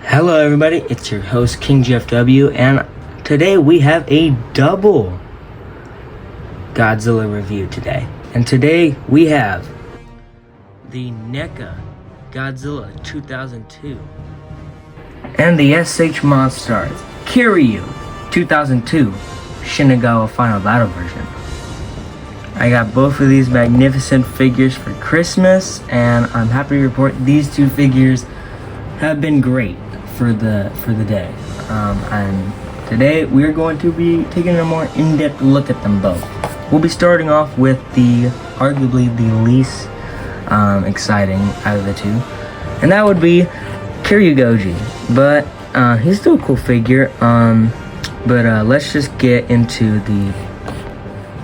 Hello everybody, it's your host King GFW, and today we have a double Godzilla review today. And today we have the Mecha Godzilla 2002 and the SH Monstars Kiryu 2002 Shinagawa Final Battle version. I got both of these magnificent figures for Christmas, and I'm happy to report these two figures have been great for the day. And today we're going to be taking a more in-depth look at them both. We'll be starting off with arguably the least exciting out of the two, and that would be Kiryu Goji. But he's still a cool figure. But let's just get into the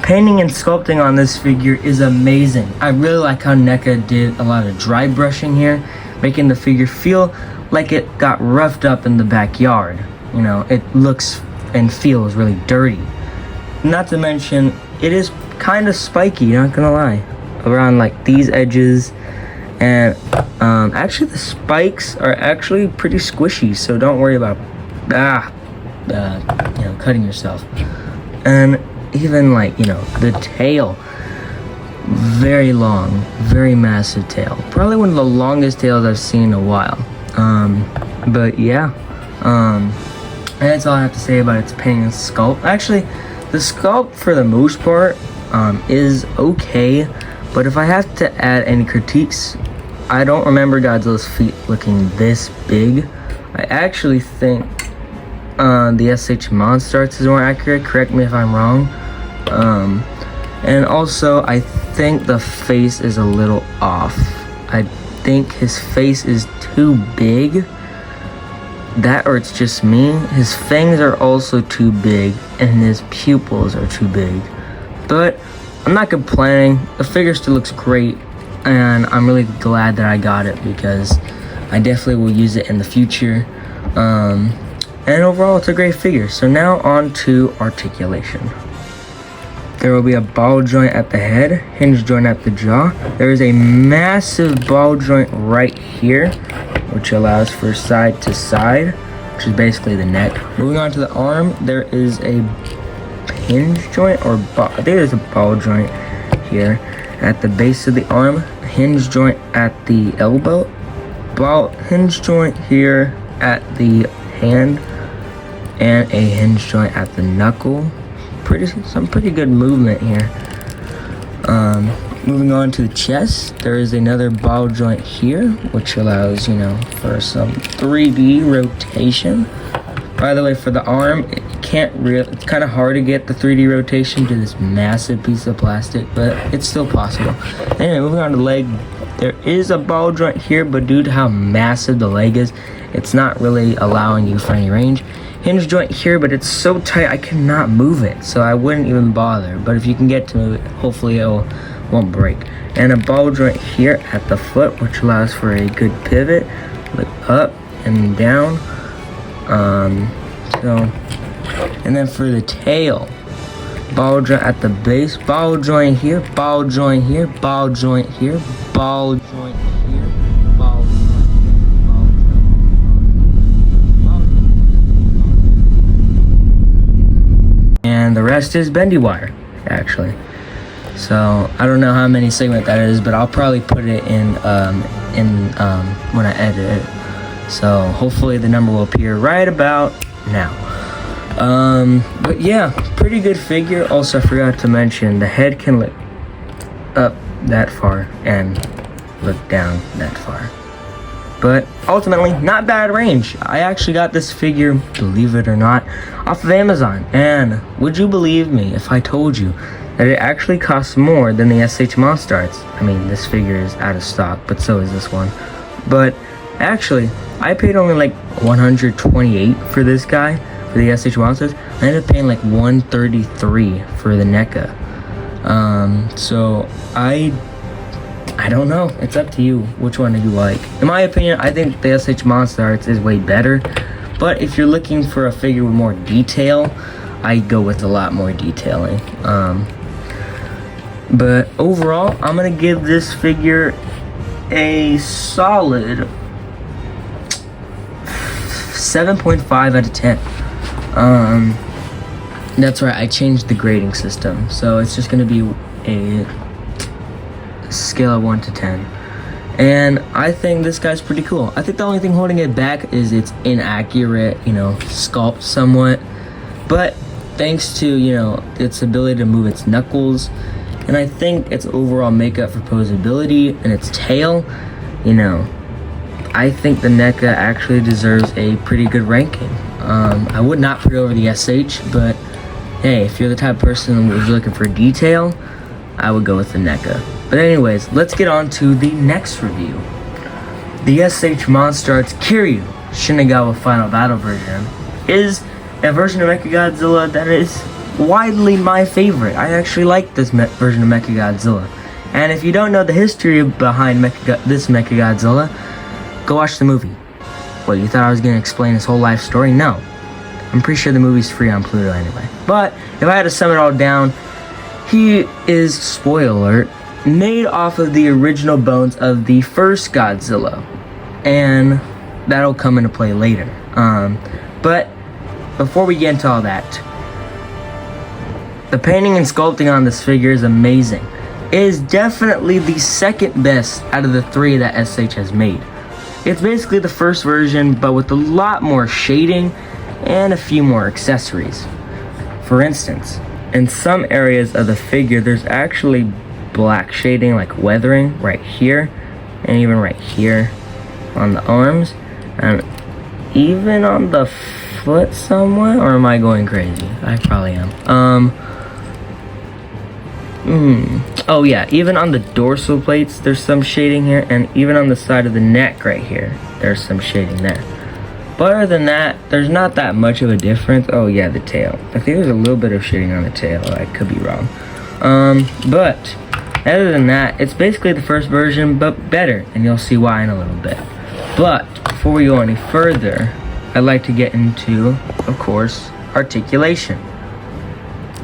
painting and sculpting on this figure is amazing. I really like how NECA did a lot of dry brushing here, making the figure feel like it got roughed up in the backyard. You know, it looks and feels really dirty. Not to mention, it is kind of spiky, not gonna lie, around like these edges. And actually the spikes are actually pretty squishy, so don't worry about cutting yourself. And even like, the tail, very long, very massive tail. Probably one of the longest tails I've seen in a while. But yeah, and that's all I have to say about its painting and sculpt. Actually, the sculpt for the most part is okay, but if I have to add any critiques, I don't remember Godzilla's feet looking this big. I actually think the SH Monstars is more accurate. Correct me if I'm wrong. And also I think the face is a little off. I think his face is too big. That, or it's just me. His fangs are also too big, and his pupils are too big. But I'm not complaining. The figure still looks great, and I'm really glad that I got it because I definitely will use it in the future. And overall, it's a great figure. So now on to articulation. There will be a ball joint at the head, hinge joint at the jaw. There is a massive ball joint right here, which allows for side to side, which is basically the neck. Moving on to the arm, there is a hinge joint, or I think there's a ball joint here at the base of the arm, a hinge joint at the elbow, hinge joint here at the hand, and a hinge joint at the knuckle. Some pretty good movement here. Moving on to the chest, there is another ball joint here, which allows, for some 3D rotation. By the way, for the arm, it's kind of hard to get the 3D rotation to this massive piece of plastic, but it's still possible. Anyway, moving on to the leg, there is a ball joint here, but due to how massive the leg is, it's not really allowing you for any range. Hinge joint here, but it's so tight I cannot move it, so I wouldn't even bother. But if you can get to move it, hopefully it won't break. And a ball joint here at the foot, which allows for a good pivot, like up and down. And then for the tail, ball joint at the base, ball joint here, ball joint here, ball joint here, ball joint here, ball joint. And the rest is bendy wire, actually. So I don't know how many segment that is, but I'll probably put it in when I edit it. So hopefully the number will appear right about now. But yeah, pretty good figure. Also, I forgot to mention the head can look up that far and look down that far. But ultimately, not bad range. I actually got this figure, believe it or not, off of Amazon. And would you believe me if I told you that it actually costs more than the SH Monstars? I mean, this figure is out of stock, but so is this one. But actually, I paid only like $128 for this guy, for the SH Monstars. I ended up paying like $133 for the NECA. So I don't know. It's up to you. Which one do you like? In my opinion, I think the SH Monstars is way better. But if you're looking for a figure with more detail, I go with a lot more detailing. But overall, I'm gonna give this figure a solid 7.5 out of 10. That's right, I changed the grading system, so it's just gonna be a scale of 1 to 10. And I think this guy's pretty cool. I think the only thing holding it back is its inaccurate, sculpt somewhat. But thanks to, its ability to move its knuckles, and I think its overall makeup for posability and its tail, I think the NECA actually deserves a pretty good ranking. I would not put it over the SH, but hey, if you're the type of person who's looking for detail, I would go with the NECA. But anyways, let's get on to the next review. The SH Monster Arts Kiryu Shinagawa Final Battle version is a version of Mecha Godzilla that is widely my favorite. I actually like this version of Mecha Godzilla. And if you don't know the history behind this Mecha Godzilla, go watch the movie. What, you thought I was going to explain his whole life story? No. I'm pretty sure the movie's free on Pluto anyway. But if I had to sum it all down, he is, spoiler alert, made off of the original bones of the first Godzilla. And that'll come into play later. But before we get into all that, the painting and sculpting on this figure is amazing. It is definitely the second best out of the 3 that SH has made. It's basically the first version, but with a lot more shading and a few more accessories. For instance, in some areas of the figure, there's actually black shading, like weathering right here, and even right here on the arms, and even on the foot somewhat. Or am I going crazy? I probably am. Oh yeah, even on the dorsal plates there's some shading here, and even on the side of the neck right here there's some shading there. But other than that, there's not that much of a difference. Oh yeah, the tail. I think there's a little bit of shading on the tail. I could be wrong. But other than that, it's basically the first version, but better, and you'll see why in a little bit. But before we go any further, I'd like to get into, of course, articulation.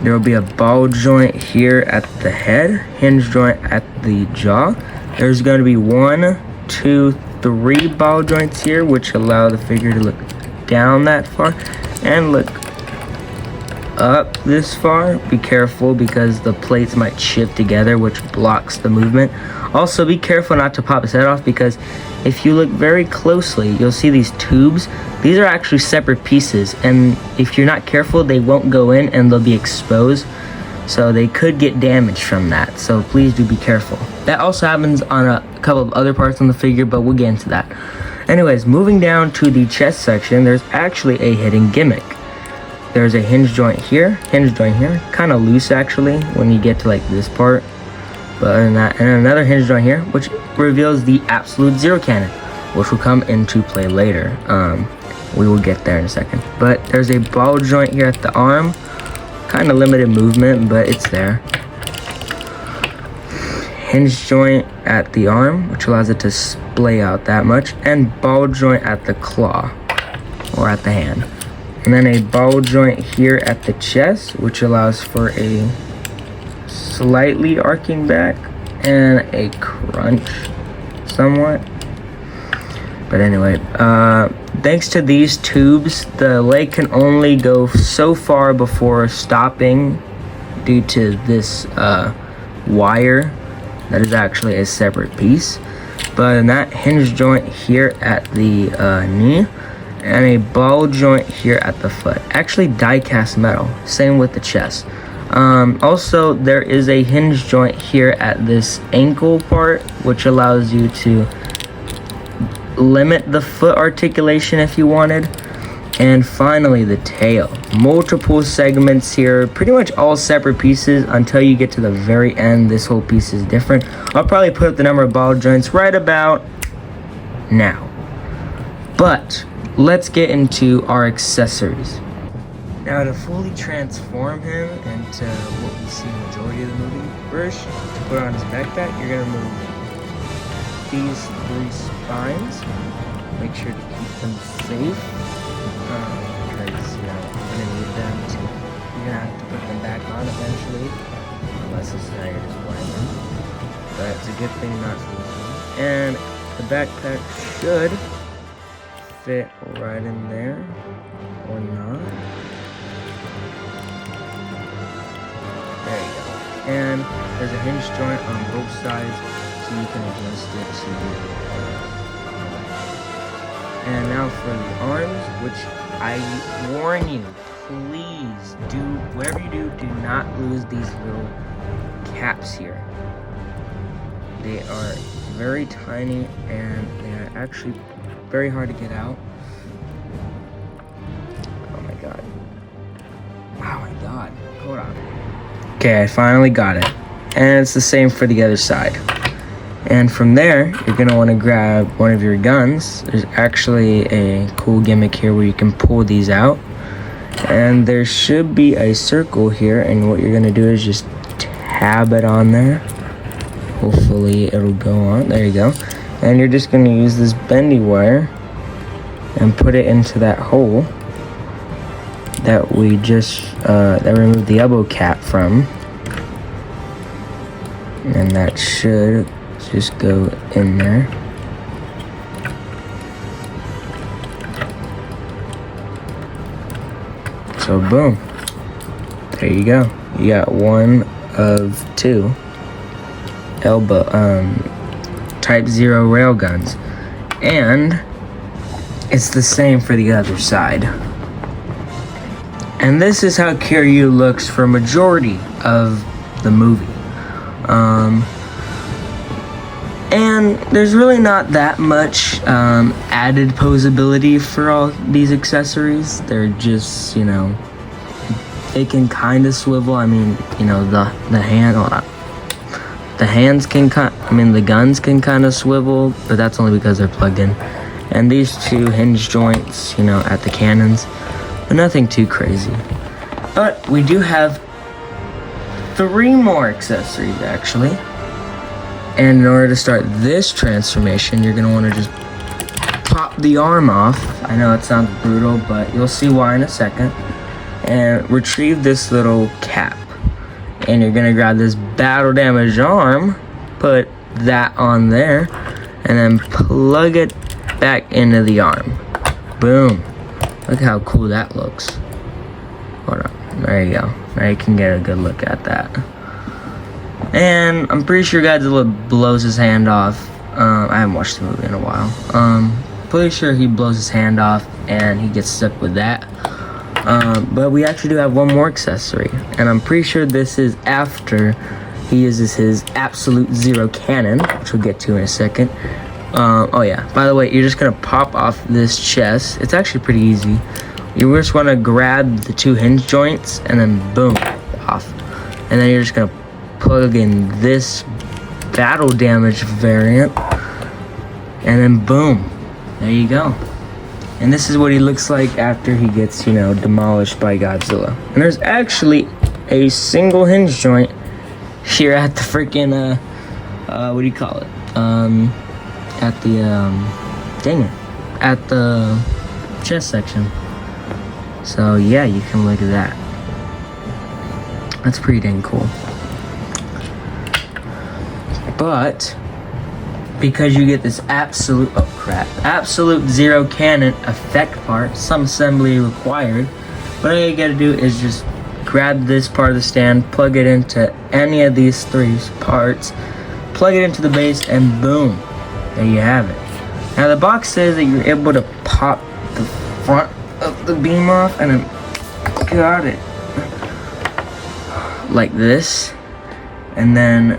There will be a ball joint here at the head, hinge joint at the jaw. There's going to be 1, 2, 3 ball joints here, which allow the figure to look down that far and look up this far. Be careful because the plates might shift together, which blocks the movement. Also, be careful not to pop his head off, because if you look very closely, you'll see these tubes. These are actually separate pieces, and if you're not careful, they won't go in and they'll be exposed. So they could get damaged from that. So please do be careful. That also happens on a couple of other parts on the figure, but we'll get into that. Anyways, moving down to the chest section, there's actually a hidden gimmick. There's a hinge joint here, kind of loose actually when you get to like this part. But other than that, and another hinge joint here, which reveals the absolute zero cannon, which will come into play later. We will get there in a second. But there's a ball joint here at the arm, kind of limited movement, but it's there. Hinge joint at the arm, which allows it to splay out that much, and ball joint at the claw, or at the hand. And then a ball joint here at the chest, which allows for a slightly arcing back and a crunch somewhat. But anyway, thanks to these tubes, the leg can only go so far before stopping due to this wire that is actually a separate piece. But in that hinge joint here at the knee, and a ball joint here at the foot. Actually die-cast metal, same with the chest. Also, there is a hinge joint here at this ankle part, which allows you to limit the foot articulation if you wanted. And finally, the tail. Multiple segments here, pretty much all separate pieces until you get to the very end. This whole piece is different. I'll probably put up the number of ball joints right about now. But let's get into our accessories. Now, to fully transform him into what we see in the majority of the movie, first, to put on his backpack, you're going to remove these 3 spines. Make sure to keep them safe, because, you're going to need them to, you're going to have to put them back on eventually, unless it's now you're just wearing them. But it's a good thing not to lose them. And the backpack should fit right in there or not. There you go. And there's a hinge joint on both sides, so you can adjust it to. And now for the arms, which I warn you, please do, whatever you do, do not lose these little caps here. They are very tiny and they are actually very hard to get out. Oh my god. Oh my god. Hold on. Okay, I finally got it. And it's the same for the other side. And from there, you're going to want to grab one of your guns. There's actually a cool gimmick here where you can pull these out. And there should be a circle here, and what you're going to do is just tab it on there. Hopefully it'll go on. There you go. And you're just going to use this bendy wire and put it into that hole that we just that removed the elbow cap from. And that should just go in there. So boom, there you go. You got one of two elbow Type 0 railguns, and it's the same for the other side. And this is how Kiryu looks for majority of the movie. And there's really not that much added posability for all these accessories. They're just, you know, they can kind of swivel. I mean, you know, the hands can the guns can kind of swivel, but that's only because they're plugged in. And these two hinge joints, you know, at the cannons, but nothing too crazy. But we do have 3 more accessories actually. And in order to start this transformation, you're going to want to just pop the arm off. I know it sounds brutal, but you'll see why in a second. And retrieve this little cap. And you're going to grab this battle damaged arm, put that on there, and then plug it back into the arm. Boom. Look how cool that looks. Hold on. There you go. Now you can get a good look at that. And I'm pretty sure Godzilla blows his hand off. I haven't watched the movie in a while. Pretty sure he blows his hand off and he gets stuck with that. But we actually do have one more accessory. And I'm pretty sure this is after he uses his Absolute Zero cannon, which we'll get to in a second. Oh yeah, by the way, you're just going to pop off this chest. It's actually pretty easy. You just want to grab the 2 hinge joints and then boom, off. And then you're just going to plug in this battle damage variant, and then boom, there you go. And this is what he looks like after he gets, you know, demolished by Godzilla. And there's actually a single hinge joint here at the freaking what do you call it, at the dang it, at the chest section. So yeah, you can look at that. That's pretty dang cool. But because you get this Absolute Zero cannon effect part, some assembly required, what all you gotta do is just grab this part of the stand, plug it into any of these 3 parts, plug it into the base, and boom, there you have it. Now the box says that you're able to pop the front of the beam off, and then got it like this, and then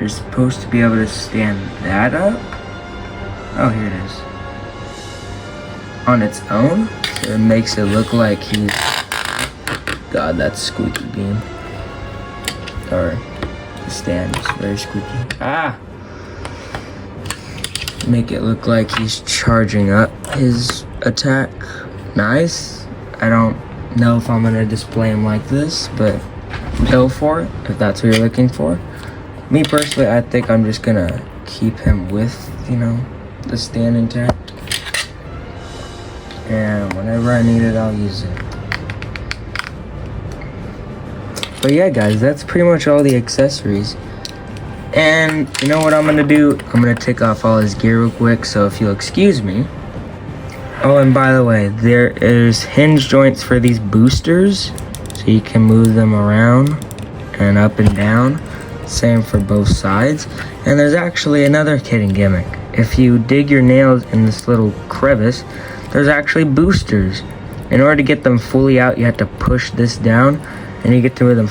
you're supposed to be able to stand that up. Oh, here it is. On its own. So it makes it look like he's... God, that's squeaky beam. Or the stand is very squeaky. Ah! Make it look like he's charging up his attack. Nice. I don't know if I'm going to display him like this, but go for it if that's what you're looking for. Me personally, I think I'm just gonna keep him with, you know, the stand intact. And whenever I need it, I'll use it. But yeah, guys, that's pretty much all the accessories. And you know what I'm gonna do? I'm gonna take off all his gear real quick, so if you'll excuse me, Oh, and by the way, there is hinge joints for these boosters, so you can move them around and up and down. Same for both sides. And there's actually another hidden gimmick. If you dig your nails in this little crevice, there's actually boosters. In order to get them fully out, you have to push this down, and you get to move them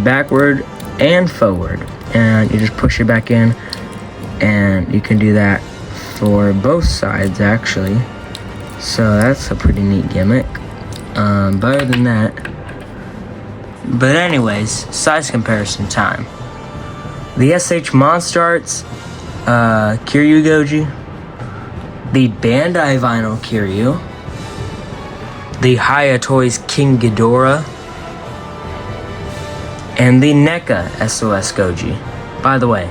backward and forward. And you just push it back in, and you can do that for both sides actually. So that's a pretty neat gimmick. Better than that. But anyways, size comparison time. The SH Monster Arts Kiryu Goji, the Bandai Vinyl Kiryu, the Haya Toys King Ghidorah, and the NECA SOS Goji. By the way,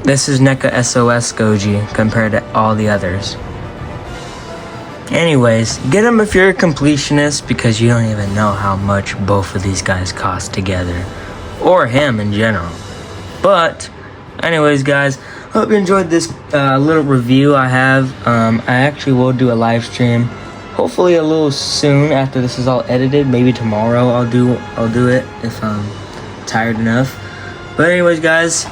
this is NECA SOS Goji compared to all the others. Anyways, get them if you're a completionist, because you don't even know how much both of these guys cost together. Or him in general. But, anyways guys, hope you enjoyed this little review I have. I actually will do a live stream, hopefully a little soon after this is all edited. Maybe tomorrow I'll do it if I'm tired enough. But anyways guys,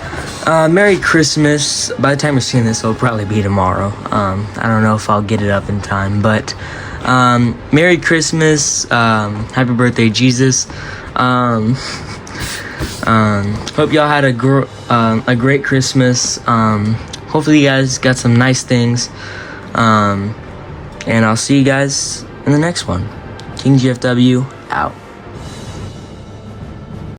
Merry Christmas. By the time you're seeing this, it'll probably be tomorrow. I don't know if I'll get it up in time, but Merry Christmas, Happy Birthday Jesus. Hope y'all had a great Christmas. Hopefully you guys got some nice things. And I'll see you guys in the next one. King GFW out.